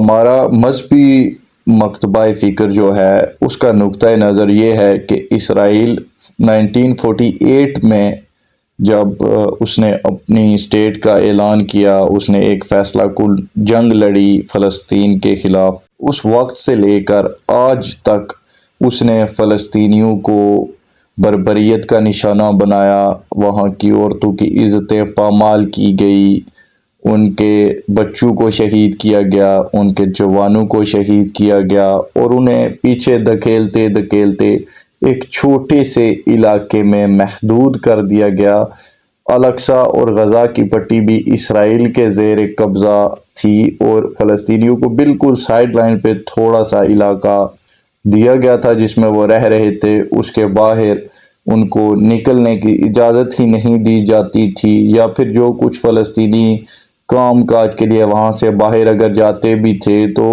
ہمارا مذہبی مکتبہ فکر جو ہے اس کا نقطہ نظر یہ ہے کہ اسرائیل 1948 میں جب اس نے اپنی اسٹیٹ کا اعلان کیا، اس نے ایک فیصلہ کن جنگ لڑی فلسطین کے خلاف، اس وقت سے لے کر آج تک اس نے فلسطینیوں کو بربریت کا نشانہ بنایا، وہاں کی عورتوں کی عزتیں پامال کی گئی، ان کے بچوں کو شہید کیا گیا، ان کے جوانوں کو شہید کیا گیا، اور انہیں پیچھے دھکیلتے دھکیلتے ایک چھوٹے سے علاقے میں محدود کر دیا گیا۔ الاقصی اور غزہ کی پٹی بھی اسرائیل کے زیر قبضہ تھی، اور فلسطینیوں کو بالکل سائیڈ لائن پہ تھوڑا سا علاقہ دیا گیا تھا جس میں وہ رہ رہے تھے۔ اس کے باہر ان کو نکلنے کی اجازت ہی نہیں دی جاتی تھی، یا پھر جو کچھ فلسطینی کام کاج کے لیے وہاں سے باہر اگر جاتے بھی تھے تو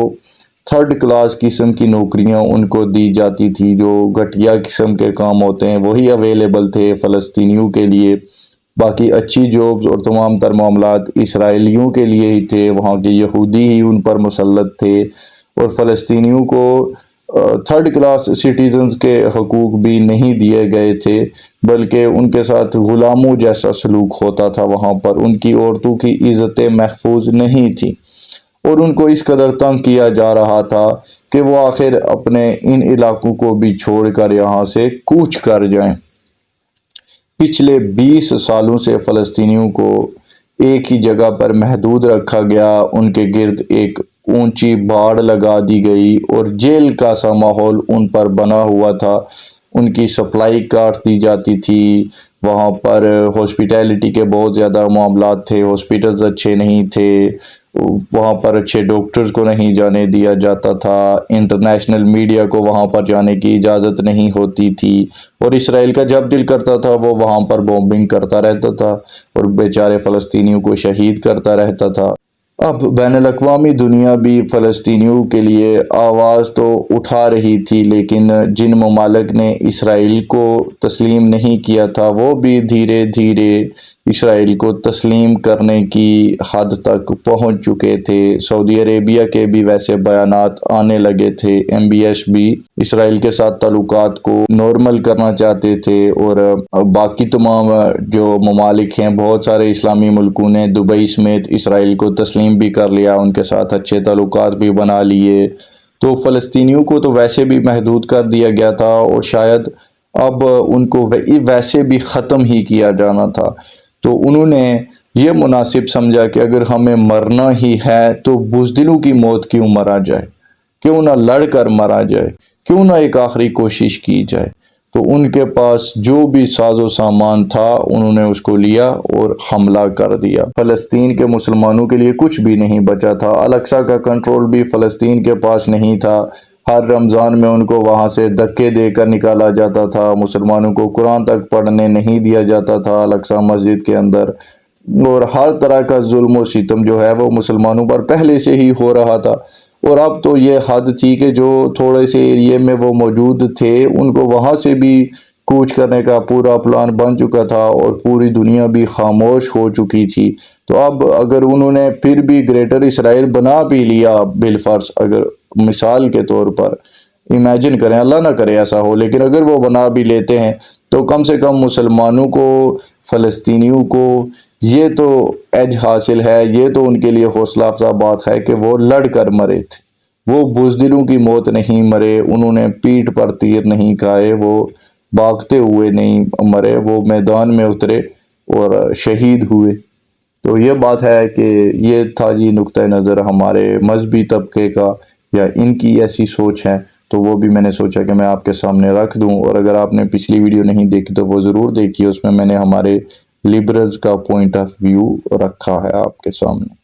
تھرڈ کلاس قسم کی نوکریاں ان کو دی جاتی تھی، جو گھٹیا قسم کے کام ہوتے ہیں وہی اویلیبل تھے فلسطینیوں کے لیے۔ باقی اچھی جابز اور تمام تر معاملات اسرائیلیوں کے لیے ہی تھے، وہاں کے یہودی ہی ان پر مسلط تھے، اور فلسطینیوں کو تھرڈ کلاس سٹیزنز کے حقوق بھی نہیں دیے گئے تھے، بلکہ ان کے ساتھ غلاموں جیسا سلوک ہوتا تھا وہاں پر۔ ان کی عورتوں کی عزتیں محفوظ نہیں تھیں، اور ان کو اس قدر تنگ کیا جا رہا تھا کہ وہ آخر اپنے ان علاقوں کو بھی چھوڑ کر یہاں سے کوچ کر جائیں۔ پچھلے 20 سالوں سے فلسطینیوں کو ایک ہی جگہ پر محدود رکھا گیا، ان کے گرد ایک اونچی باڑ لگا دی گئی، اور جیل کا سا ماحول ان پر بنا ہوا تھا۔ ان کی سپلائی کاٹ دی جاتی تھی، وہاں پر ہاسپیٹیلٹی کے بہت زیادہ معاملات تھے، ہاسپیٹلز اچھے نہیں تھے، وہاں پر اچھے ڈاکٹرز کو نہیں جانے دیا جاتا تھا، انٹرنیشنل میڈیا کو وہاں پر جانے کی اجازت نہیں ہوتی تھی، اور اسرائیل کا جب دل کرتا تھا وہ وہاں پر بومبنگ کرتا رہتا تھا اور بیچارے فلسطینیوں کو شہید کرتا رہتا تھا۔ اب بین الاقوامی دنیا بھی فلسطینیوں کے لیے آواز تو اٹھا رہی تھی، لیکن جن ممالک نے اسرائیل کو تسلیم نہیں کیا تھا وہ بھی دھیرے دھیرے اسرائیل کو تسلیم کرنے کی حد تک پہنچ چکے تھے۔ سعودی عربیہ کے بھی ویسے بیانات آنے لگے تھے، MBS بھی اسرائیل کے ساتھ تعلقات کو نارمل کرنا چاہتے تھے، اور باقی تمام جو ممالک ہیں، بہت سارے اسلامی ملکوں نے دبئی سمیت اسرائیل کو تسلیم بھی کر لیا، ان کے ساتھ اچھے تعلقات بھی بنا لیے۔ تو فلسطینیوں کو تو ویسے بھی محدود کر دیا گیا تھا، اور شاید اب ان کو ویسے بھی ختم ہی کیا جانا تھا۔ تو انہوں نے یہ مناسب سمجھا کہ اگر ہمیں مرنا ہی ہے تو بزدلوں کی موت کیوں مرا جائے، کیوں نہ لڑ کر مرا جائے، کیوں نہ ایک آخری کوشش کی جائے۔ تو ان کے پاس جو بھی ساز و سامان تھا انہوں نے اس کو لیا اور حملہ کر دیا۔ فلسطین کے مسلمانوں کے لیے کچھ بھی نہیں بچا تھا، الاقصی کا کنٹرول بھی فلسطین کے پاس نہیں تھا۔ ہر رمضان میں ان کو وہاں سے دھکے دے کر نکالا جاتا تھا، مسلمانوں کو قرآن تک پڑھنے نہیں دیا جاتا تھا الاقصی مسجد کے اندر، اور ہر طرح کا ظلم و ستم جو ہے وہ مسلمانوں پر پہلے سے ہی ہو رہا تھا۔ اور اب تو یہ حد تھی کہ جو تھوڑے سے ایریے میں وہ موجود تھے ان کو وہاں سے بھی کوچ کرنے کا پورا پلان بن چکا تھا، اور پوری دنیا بھی خاموش ہو چکی تھی۔ تو اب اگر انہوں نے پھر بھی گریٹر اسرائیل بنا بھی لیا بالفرض، اگر مثال کے طور پر امیجن کریں، اللہ نہ کرے ایسا ہو، لیکن اگر وہ بنا بھی لیتے ہیں تو کم سے کم مسلمانوں کو، فلسطینیوں کو یہ تو ایج حاصل ہے، یہ تو ان کے لیے حوصلہ افزا بات ہے کہ وہ لڑ کر مرے تھے، وہ بزدلوں کی موت نہیں مرے، انہوں نے پیٹھ پر تیر نہیں کھائے، وہ بھاگتے ہوئے نہیں مرے، وہ میدان میں اترے اور شہید ہوئے۔ تو یہ بات ہے کہ یہ تھا جی نقطہ نظر ہمارے مذہبی طبقے کا، یا ان کی ایسی سوچ ہے، تو وہ بھی میں نے سوچا کہ میں آپ کے سامنے رکھ دوں۔ اور اگر آپ نے پچھلی ویڈیو نہیں دیکھی تو وہ ضرور دیکھیے، اس میں نے ہمارے لبرلز کا پوائنٹ آف ویو رکھا ہے آپ کے سامنے۔